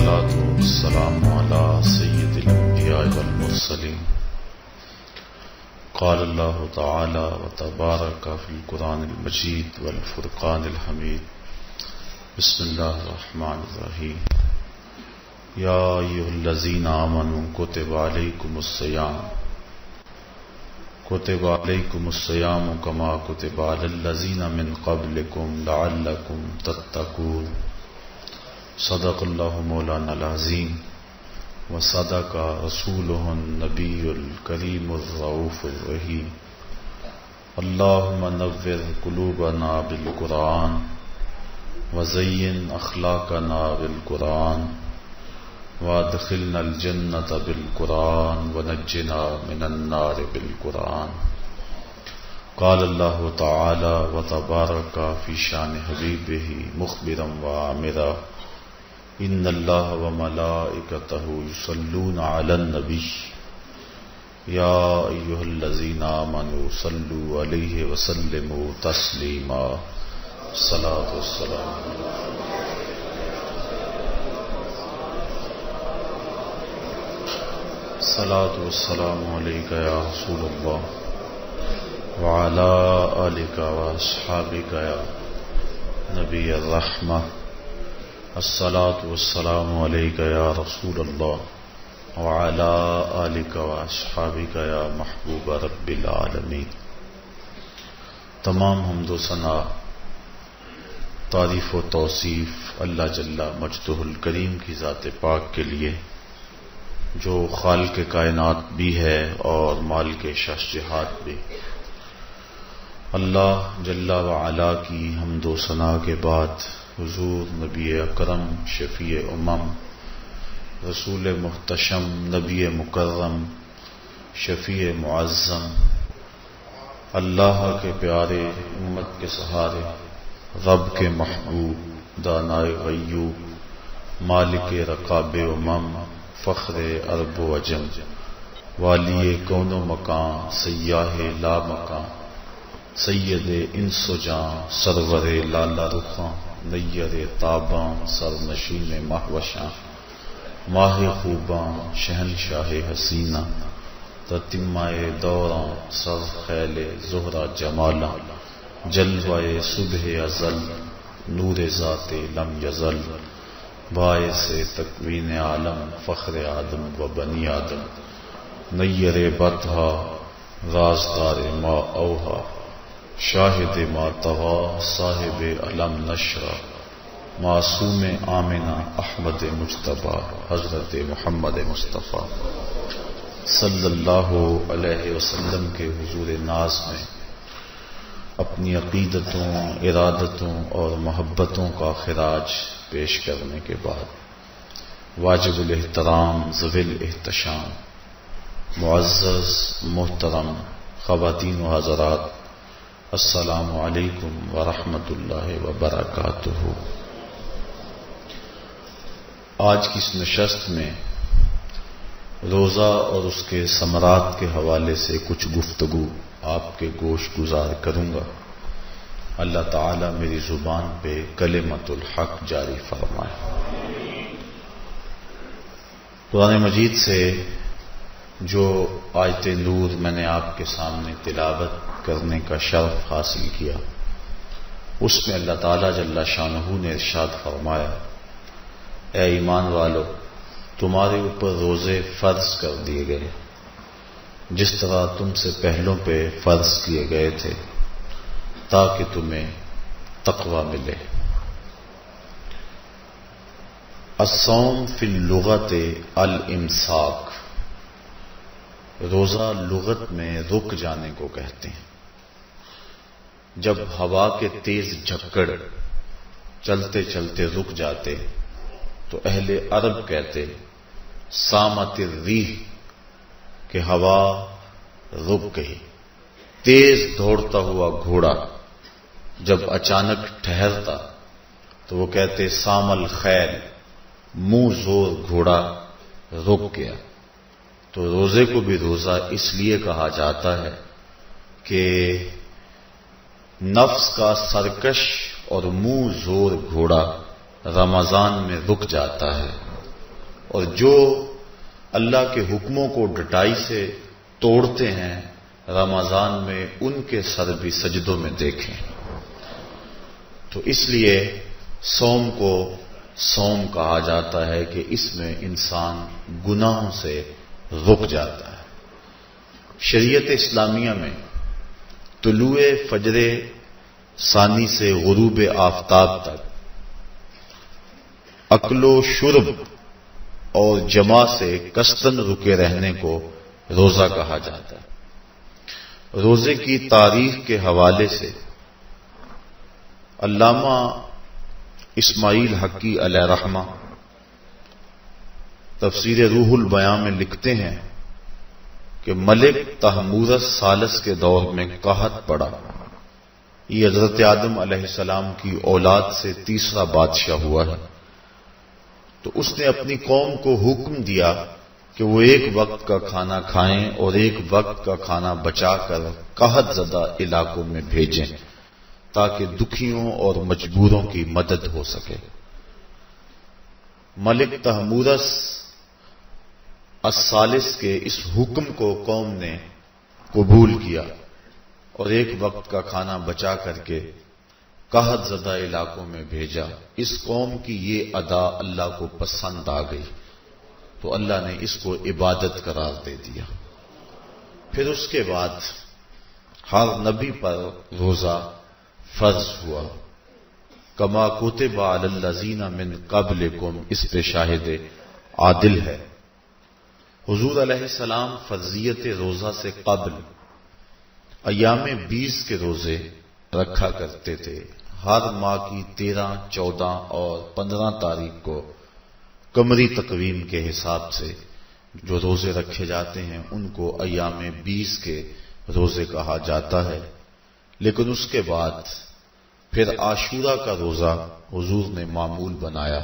والصلاة والسلام على سيد الأنبياء والمرسلين. قال الله تعالى وتبارك في القرآن المجيد والفرقان الحميد. بسم الله الرحمن الرحيم. يا أيها الذين آمنوا كتب عليكم الصيام كما كتب على الذين من قبلكم لعلكم تتقون. صدق الله مولانا العظيم وصدق رسوله النبي الكريم الرؤوف الرحيم. اللهم نور قلوبنا بالقرآن وزين أخلاقنا بالقرآن وادخلنا الجنة بالقرآن ونجنا من النار بالقرآن. قال الله تعالى وتبارك في شان حبيبه مخبرا وآمرا إن الله وملائكته يصلون على النبي يا أيها الذين آمنوا صلوا عليه وسلموا تسليما. الصلاة والسلام عليك يا رسول الله وعلى آلك وأصحابك يا نبي الرحمة. الصلاة والسلام عليك يا رسول الله وعلى آلك وأصحابك يا محبوب رب العالمين. تمام حمد و ثنا، تعریف و توصیف اللہ جل مجدہ الکریم کی ذات پاک کے لیے، جو خالق کائنات بھی ہے اور مالک شہنشاہت بھی. اللہ جل وعلا کی حمد و ثنا کے بعد حضور نبی اکرم شفیع امم رسول محتشم نبی مکرم شفیع معظم اللہ کے پیارے امت کے سہارے رب کے محبوب دانائے غیوب مالک رقاب امم فخر عرب و عجم والی کون و مکان سیاہ لا مکان سید انس و جاں سرور لالا رخاں نیر تاباں سر نشین مہوشاں ماہ خوباں شہنشاہ حسینہ تتمائے دوراں سر خیل زہرہ جمالاں جلوائے صبح ازل نور ذات لم یزل باعث تکوین عالم فخر آدم و بنی آدم نیر بطحا رازدار ما اوہا شاہد ما طغا صاحب علم نشرا معصوم آمنہ احمد مجتبی حضرت محمد مصطفیٰ صلی اللہ علیہ وسلم کے حضور ناز میں اپنی عقیدتوں ارادتوں اور محبتوں کا خراج پیش کرنے کے بعد واجب الاحترام ذوی الاحتشام معزز محترم خواتین و حضرات، السلام علیکم ورحمۃ اللہ وبرکاتہ. آج کی اس نشست میں روزہ اور اس کے ثمرات کے حوالے سے کچھ گفتگو آپ کے گوش گزار کروں گا. اللہ تعالی میری زبان پہ کلمۃ الحق جاری فرمائے. قرآن مجید سے جو آیت نور میں نے آپ کے سامنے تلاوت کرنے کا شرف حاصل کیا، اس میں اللہ تعالی جل شانہ نے ارشاد فرمایا، اے ایمان والو، تمہارے اوپر روزے فرض کر دیے گئے جس طرح تم سے پہلوں پہ فرض کیے گئے تھے تاکہ تمہیں تقوی ملے. الصوم فی اللغت الامساک، روزہ لغت میں رک جانے کو کہتے ہیں. جب ہوا کے تیز جھکڑ چلتے چلتے رک جاتے تو اہل عرب کہتے سامت الریح کہ ہوا رک گئی. تیز دوڑتا ہوا گھوڑا جب اچانک ٹھہرتا تو وہ کہتے سام الخیل، منہ زور گھوڑا رک گیا. تو روزے کو بھی روزہ اس لیے کہا جاتا ہے کہ نفس کا سرکش اور منہ زور گھوڑا رمضان میں رک جاتا ہے اور جو اللہ کے حکموں کو ڈٹائی سے توڑتے ہیں رمضان میں ان کے سر بھی سجدوں میں دیکھیں۔ تو اس لیے صوم کو صوم کہا جاتا ہے کہ اس میں انسان گناہوں سے رک جاتا ہے۔ شریعت اسلامیہ میں طلوع فجر ثانی سے غروب آفتاب تک اکل و شرب اور جماع سے کثرتاً رکے رہنے کو روزہ کہا جاتا ہے۔ روزے کی تاریخ کے حوالے سے علامہ اسماعیل حقی علیہ رحمہ تفسیر روح البیاں میں لکھتے ہیں کہ ملک تحمورس ثالث کے دور میں قحط پڑا۔ یہ حضرت آدم علیہ السلام کی اولاد سے تیسرا بادشاہ ہوا ہے۔ تو اس نے اپنی قوم کو حکم دیا کہ وہ ایک وقت کا کھانا کھائیں اور ایک وقت کا کھانا بچا کر قحط زدہ علاقوں میں بھیجیں تاکہ دکھیوں اور مجبوروں کی مدد ہو سکے۔ ملک تحمورس الثالث کے اس حکم کو قوم نے قبول کیا اور ایک وقت کا کھانا بچا کر کے قحط زدہ علاقوں میں بھیجا۔ اس قوم کی یہ ادا اللہ کو پسند آ گئی تو اللہ نے اس کو عبادت قرار دے دیا۔ پھر اس کے بعد ہر نبی پر روزہ فرض ہوا۔ کما کتب علی الذین من قبلکم، اس پہ شاہد عادل ہے۔ حضور علیہ السلام فرضیت روزہ سے قبل ایام 20 کے روزے رکھا کرتے تھے۔ ہر ماہ کی 13، 14 اور 15 تاریخ کو قمری تقویم کے حساب سے جو روزے رکھے جاتے ہیں ان کو ایام 20 کے روزے کہا جاتا ہے۔ لیکن اس کے بعد پھر عاشورہ کا روزہ حضور نے معمول بنایا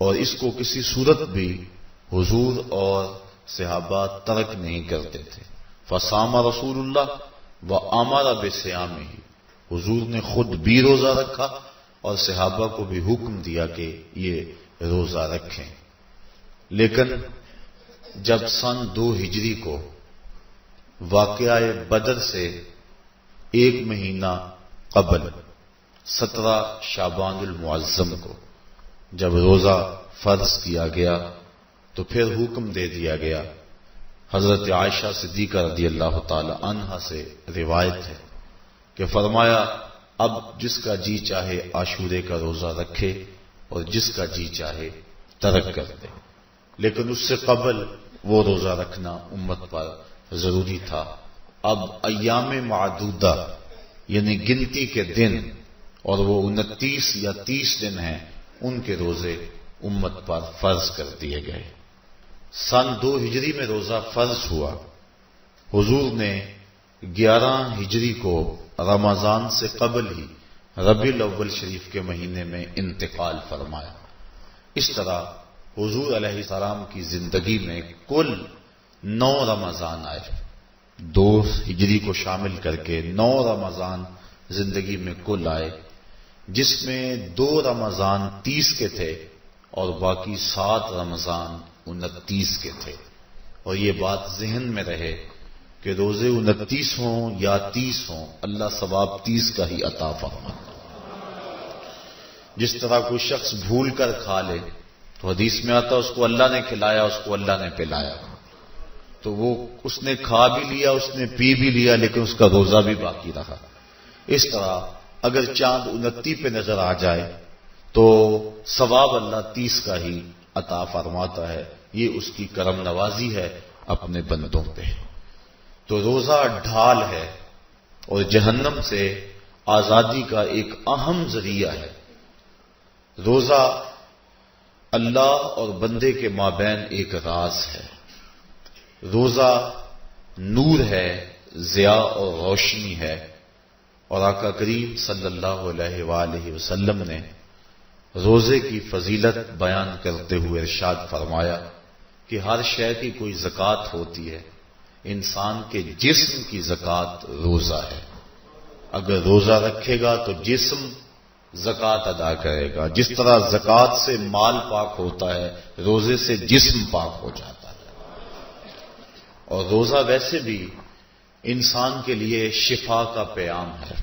اور اس کو کسی صورت بھی حضور اور صحابہ ترک نہیں کرتے تھے۔ فصام رسول اللہ وامر بصیامہ، حضور نے خود بھی روزہ رکھا اور صحابہ کو بھی حکم دیا کہ یہ روزہ رکھیں۔ لیکن جب سن 2 ہجری کو واقعہ بدر سے ایک مہینہ قبل 17 شعبان المعظم کو جب روزہ فرض کیا گیا تو پھر حکم دے دیا گیا۔ حضرت عائشہ صدیقہ رضی اللہ تعالی عنہا سے روایت ہے کہ فرمایا اب جس کا جی چاہے عاشورے کا روزہ رکھے اور جس کا جی چاہے ترک کر دے، لیکن اس سے قبل وہ روزہ رکھنا امت پر ضروری تھا۔ اب ایام معدودہ یعنی گنتی کے دن، اور وہ 29 یا 30 دن ہیں، ان کے روزے امت پر فرض کر دیے گئے۔ سن 2 ہجری میں روزہ فرض ہوا۔ حضور نے 11 ہجری کو رمضان سے قبل ہی ربیع الاول شریف کے مہینے میں انتقال فرمایا۔ اس طرح حضور علیہ السلام کی زندگی میں کل 9 رمضان آئے، 2 ہجری کو شامل کر کے 9 رمضان زندگی میں کل آئے، جس میں 2 رمضان 30 کے تھے اور باقی 7 رمضان 29 کے تھے۔ اور یہ بات ذہن میں رہے کہ روزے 29 ہوں یا 30 ہوں، اللہ ثواب 30 کا ہی عطا فرماتا۔ جس طرح کوئی شخص بھول کر کھا لے تو حدیث میں آتا اس کو اللہ نے کھلایا، اس کو اللہ نے پلایا، تو وہ اس نے کھا بھی لیا، اس نے پی بھی لیا، لیکن اس کا روزہ بھی باقی رہا۔ اس طرح اگر چاند 29 پہ نظر آ جائے تو ثواب اللہ 30 کا ہی عطا فرماتا ہے۔ یہ اس کی کرم نوازی ہے اپنے بندوں پہ۔ تو روزہ ڈھال ہے اور جہنم سے آزادی کا ایک اہم ذریعہ ہے۔ روزہ اللہ اور بندے کے مابین ایک راز ہے۔ روزہ نور ہے، ضیاء اور روشنی ہے، اور آقا کریم صلی اللہ علیہ وآلہ وسلم نے روزے کی فضیلت بیان کرتے ہوئے ارشاد فرمایا کہ ہر شے کی کوئی زکوٰۃ ہوتی ہے، انسان کے جسم کی زکوٰۃ روزہ ہے۔ اگر روزہ رکھے گا تو جسم زکوٰۃ ادا کرے گا. جس طرح زکوٰۃ سے مال پاک ہوتا ہے، روزے سے جسم پاک ہو جاتا ہے. اور روزہ ویسے بھی انسان کے لیے شفا کا پیام ہے.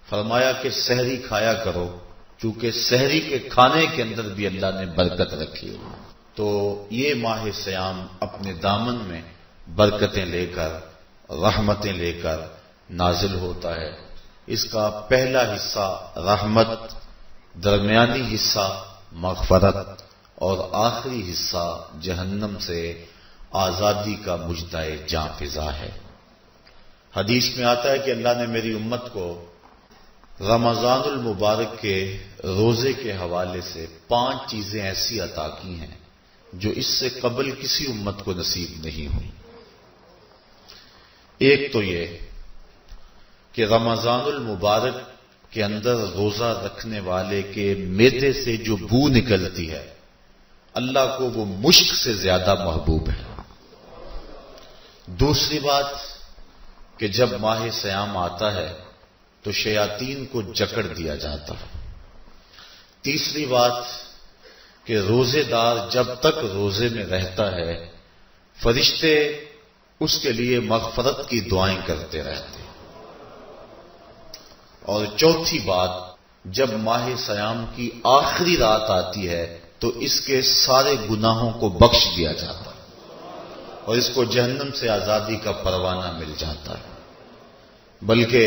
فرمایا کہ سحری کھایا کرو، چونکہ سحری کے کھانے کے اندر بھی اللہ نے برکت رکھی ہے. تو یہ ماہ صیام اپنے دامن میں برکتیں لے کر، رحمتیں لے کر نازل ہوتا ہے. اس کا پہلا حصہ رحمت، درمیانی حصہ مغفرت اور آخری حصہ جہنم سے آزادی کا مجدہ جاں فضا ہے. حدیث میں آتا ہے کہ اللہ نے میری امت کو رمضان المبارک کے روزے کے حوالے سے 5 چیزیں ایسی عطا کی ہیں جو اس سے قبل کسی امت کو نصیب نہیں ہوئی. ایک تو یہ کہ رمضان المبارک کے اندر روزہ رکھنے والے کے معدے سے جو بو نکلتی ہے، اللہ کو وہ مشک سے زیادہ محبوب ہے. دوسری بات کہ جب ماہ صیام آتا ہے تو شیاطین کو جکڑ دیا جاتا ہے. تیسری بات کہ روزے دار جب تک روزے میں رہتا ہے فرشتے اس کے لیے مغفرت کی دعائیں کرتے رہتے ہیں. اور چوتھی بات، جب ماہ صیام کی آخری رات آتی ہے تو اس کے سارے گناہوں کو بخش دیا جاتا ہے اور اس کو جہنم سے آزادی کا پروانہ مل جاتا ہے. بلکہ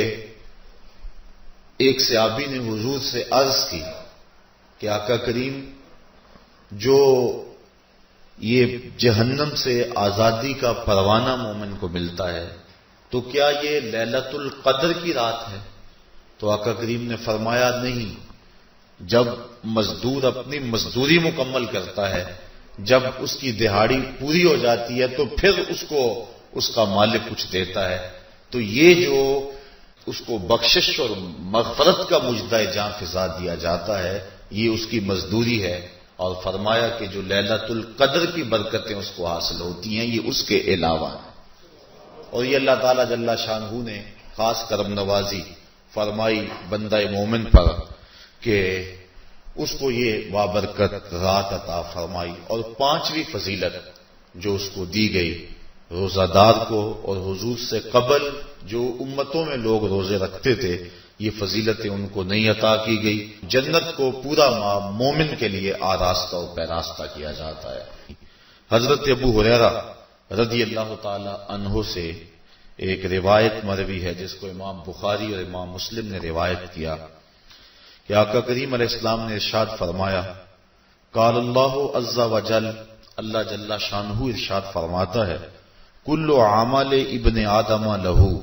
ایک صحابی نے حضور سے عرض کی کہ آقا کریم، جو یہ جہنم سے آزادی کا پروانہ مومن کو ملتا ہے تو کیا یہ لیلۃ القدر کی رات ہے؟ تو آقا کریم نے فرمایا نہیں. جب مزدور اپنی مزدوری مکمل کرتا ہے، جب اس کی دہاڑی پوری ہو جاتی ہے تو پھر اس کو اس کا مالک کچھ دیتا ہے. تو یہ جو اس کو بخشش اور مغفرت کا مجدہ جاں فضا دیا جاتا ہے، یہ اس کی مزدوری ہے. اور فرمایا کہ جو لیلۃ القدر کی برکتیں اس کو حاصل ہوتی ہیں یہ اس کے علاوہ ہیں. اور یہ اللہ تعالیٰ جل شانہ نے خاص کرم نوازی فرمائی بندہ مومن پر کہ اس کو یہ بابرکت رات عطا فرمائی. اور 5ویں فضیلت جو اس کو دی گئی روزہ دار کو، اور حضور سے قبل جو امتوں میں لوگ روزے رکھتے تھے یہ فضیلتیں ان کو نہیں عطا کی گئی. جنت کو پورا مومن کے لیے آراستہ و پیراستہ کیا جاتا ہے. حضرت ابو ہریرہ رضی اللہ تعالی عنہ سے ایک روایت مروی ہے جس کو امام بخاری اور امام مسلم نے روایت کیا کہ آقا کریم علیہ السلام نے ارشاد فرمایا، قال اللہ عز وجل، اللہ جل شانہ ارشاد فرماتا ہے، کل عمل ابن آدم لہو،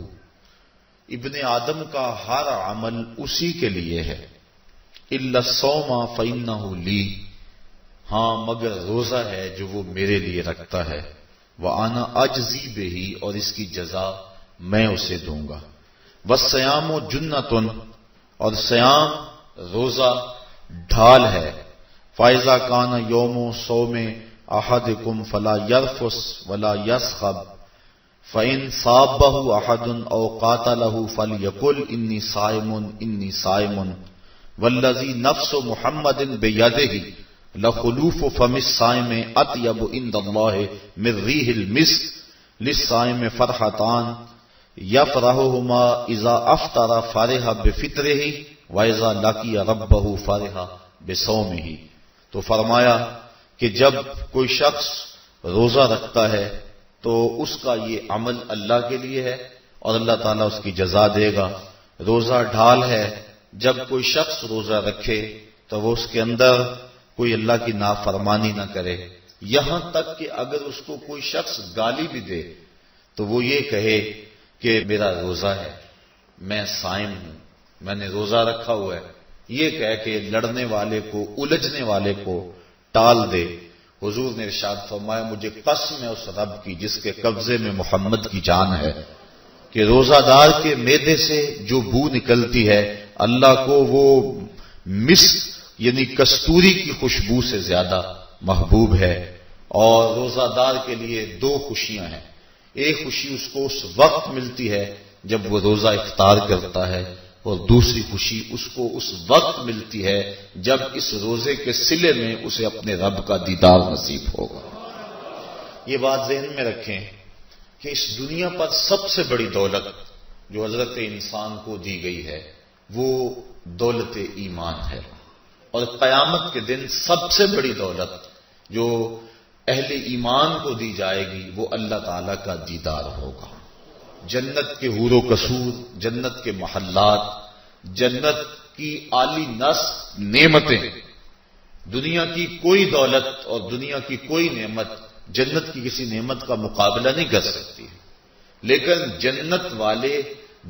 ابن آدم کا ہر عمل اسی کے لیے ہے، الا الصوم فانہ لی، ہاں مگر روزہ ہے جو وہ میرے لیے رکھتا ہے، وانا اجزی بہ، اور اس کی جزا میں اسے دوں گا، والصیام جنۃ، اور صیام روزہ ڈھال ہے، فاذا کان یوم صوم احدکم فلا یرفث ولا یصخب، فإن صابه أحد أو قاتله فليقل إني صائم إني صائم، والذي نفس محمد بيده لخلوف فم الصائم أطيب عند الله من ريح المسك، للصائم فرحتان يفرحهما إذا أفطر فرح بفطره وإذا لقي ربه فرح بصومه. تو فرمایا کہ جب کوئی شخص روزہ رکھتا ہے تو اس کا یہ عمل اللہ کے لیے ہے اور اللہ تعالیٰ اس کی جزا دے گا. روزہ ڈھال ہے، جب کوئی شخص روزہ رکھے تو وہ اس کے اندر کوئی اللہ کی نافرمانی نہ کرے، یہاں تک کہ اگر اس کو کوئی شخص گالی بھی دے تو وہ یہ کہے کہ میرا روزہ ہے، میں صائم ہوں، میں نے روزہ رکھا ہوا ہے، یہ کہہ کے لڑنے والے کو، الجھنے والے کو ٹال دے. حضور نے ارشاد فرمایا، مجھے قسم ہے اس رب کی جس کے قبضے میں محمد کی جان ہے کہ روزہ دار کے معدے سے جو بو نکلتی ہے اللہ کو وہ مسک یعنی کستوری کی خوشبو سے زیادہ محبوب ہے. اور روزہ دار کے لیے 2 خوشیاں ہیں. ایک خوشی اس کو اس وقت ملتی ہے جب وہ روزہ افطار کرتا ہے، اور دوسری خوشی اس کو اس وقت ملتی ہے جب اس روزے کے صلے میں اسے اپنے رب کا دیدار نصیب ہوگا۔ یہ بات ذہن میں رکھیں کہ اس دنیا پر سب سے بڑی دولت جو حضرت انسان کو دی گئی ہے وہ دولت ایمان ہے، اور قیامت کے دن سب سے بڑی دولت جو اہل ایمان کو دی جائے گی وہ اللہ تعالی کا دیدار ہوگا۔ جنت کے حور و قصور، جنت کے محلات، جنت کی اعلی نصب نعمتیں، دنیا کی کوئی دولت اور دنیا کی کوئی نعمت جنت کی کسی نعمت کا مقابلہ نہیں کر سکتی، لیکن جنت والے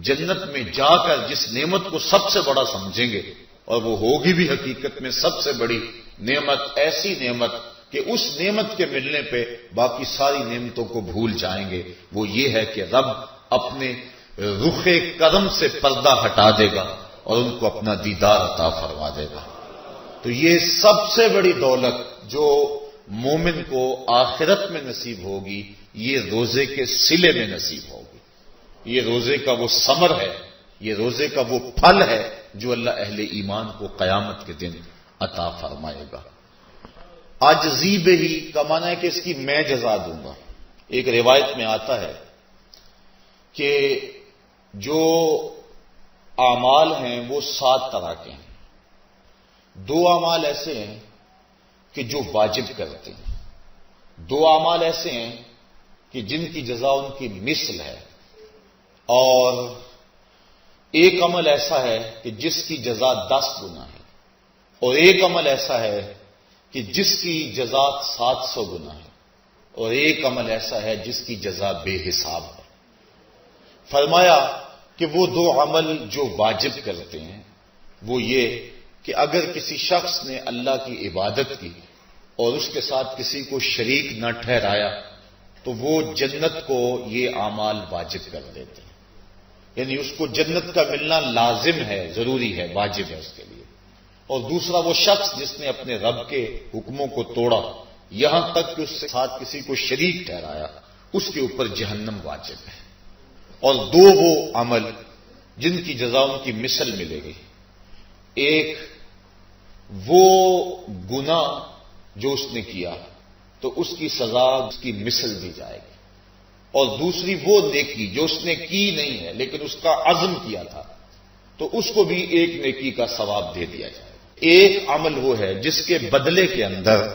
جنت میں جا کر جس نعمت کو سب سے بڑا سمجھیں گے، اور وہ ہوگی بھی حقیقت میں سب سے بڑی نعمت، ایسی نعمت کہ اس نعمت کے ملنے پہ باقی ساری نعمتوں کو بھول جائیں گے، وہ یہ ہے کہ رب اپنے رخ کرم سے پردہ ہٹا دے گا اور ان کو اپنا دیدار عطا فرما دے گا۔ تو یہ سب سے بڑی دولت جو مومن کو آخرت میں نصیب ہوگی یہ روزے کے صلے میں نصیب ہوگی۔ یہ روزے کا وہ ثمر ہے، یہ روزے کا وہ پھل ہے جو اللہ اہل ایمان کو قیامت کے دن عطا فرمائے گا۔ عاجزی بہی کا معنی ہے کہ اس کی میں جزا دوں گا۔ ایک روایت میں آتا ہے کہ جو اعمال ہیں وہ 7 طرح کے ہیں۔ 2 اعمال ایسے ہیں کہ جو واجب کرتے ہیں، 2 اعمال ایسے ہیں کہ جن کی جزا ان کی مثل ہے، اور ایک عمل ایسا ہے کہ جس کی جزا 10 گنا ہے، اور ایک عمل ایسا ہے کہ جس کی جزا 700 گنا ہے، اور ایک عمل ایسا ہے جس کی جزا بے حساب ہے۔ فرمایا کہ وہ 2 عمل جو واجب کرتے ہیں وہ یہ کہ اگر کسی شخص نے اللہ کی عبادت کی اور اس کے ساتھ کسی کو شریک نہ ٹھہرایا تو وہ جنت کو یہ اعمال واجب کر دیتے ہیں، یعنی اس کو جنت کا ملنا لازم ہے، ضروری ہے، واجب ہے اس کے لیے۔ اور دوسرا وہ شخص جس نے اپنے رب کے حکموں کو توڑا یہاں تک کہ اس کے ساتھ کسی کو شریک ٹھہرایا، اس کے اوپر جہنم واجب ہے۔ اور 2 وہ عمل جن کی جزا ان کی مثل ملے گی، ایک وہ گناہ جو اس نے کیا تو اس کی سزا اس کی مثل دی جائے گی، اور دوسری وہ نیکی جو اس نے کی نہیں ہے لیکن اس کا عزم کیا تھا تو اس کو بھی ایک نیکی کا ثواب دے دیا جائے گا۔ ایک عمل وہ ہے جس کے بدلے کے اندر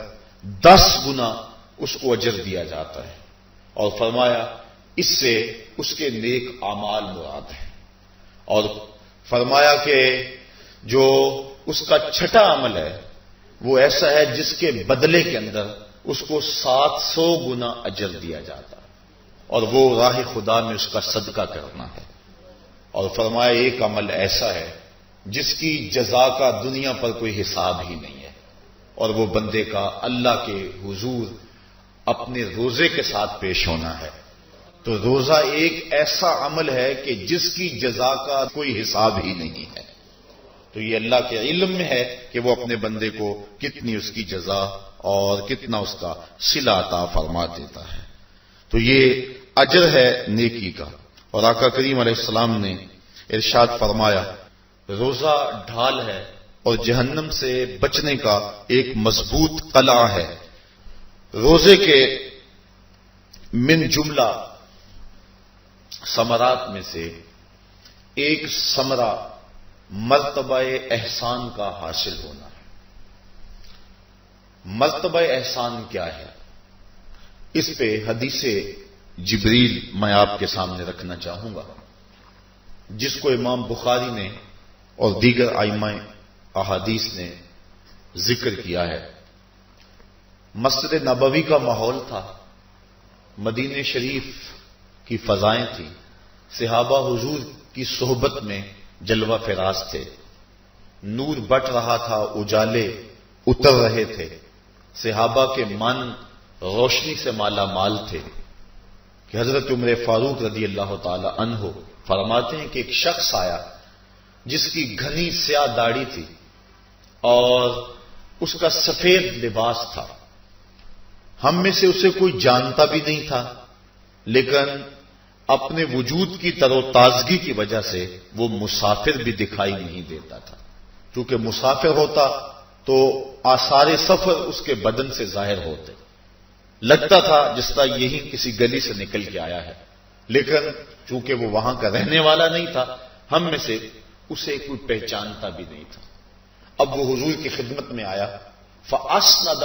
10 گنا اس کو اجر دیا جاتا ہے، اور فرمایا اس سے اس کے نیک اعمال مراد ہیں، اور فرمایا کہ جو اس کا چھٹا عمل ہے وہ ایسا ہے جس کے بدلے کے اندر اس کو 700 گنا اجر دیا جاتا ہے، اور وہ راہ خدا میں اس کا صدقہ کرنا ہے۔ اور فرمایا ایک عمل ایسا ہے جس کی جزا کا دنیا پر کوئی حساب ہی نہیں ہے، اور وہ بندے کا اللہ کے حضور اپنے روزے کے ساتھ پیش ہونا ہے۔ تو روزہ ایک ایسا عمل ہے کہ جس کی جزا کا کوئی حساب ہی نہیں ہے، تو یہ اللہ کے علم میں ہے کہ وہ اپنے بندے کو کتنی اس کی جزا اور کتنا اس کا صلہ عطا فرما دیتا ہے۔ تو یہ اجر ہے نیکی کا۔ اور آقا کریم علیہ السلام نے ارشاد فرمایا روزہ ڈھال ہے اور جہنم سے بچنے کا ایک مضبوط قلعہ ہے۔ روزے کے من جملہ ثمرات میں سے ایک ثمرہ مرتبہ احسان کا حاصل ہونا ہے۔ مرتبہ احسان کیا ہے؟ اس پہ حدیث جبریل میں آپ کے سامنے رکھنا چاہوں گا، جس کو امام بخاری نے اور دیگر ائمہ احادیث نے ذکر کیا ہے۔ مسجد نبوی کا ماحول تھا، مدینہ شریف کی فضائیں تھیں، صحابہ حضور کی صحبت میں جلوہ فراز تھے، نور بٹ رہا تھا، اجالے اتر رہے تھے، صحابہ کے من روشنی سے مالا مال تھے کہ حضرت عمر فاروق رضی اللہ تعالی عنہ فرماتے ہیں کہ ایک شخص آیا جس کی گھنی سیاہ داڑھی تھی اور اس کا سفید لباس تھا، ہم میں سے اسے کوئی جانتا بھی نہیں تھا، لیکن اپنے وجود کی تر و تازگی کی وجہ سے وہ مسافر بھی دکھائی نہیں دیتا تھا. چونکہ مسافر ہوتا تو آثار سفر اس کے بدن سے ظاہر ہوتے، لگتا تھا جس طرح یہی کسی گلی سے نکل کے آیا ہے، لیکن چونکہ وہ وہاں کا رہنے والا نہیں تھا، ہم میں سے اسے کوئی پہچانتا بھی نہیں تھا. اب وہ حضور کی خدمت میں آیا، فَأَسْنَدَ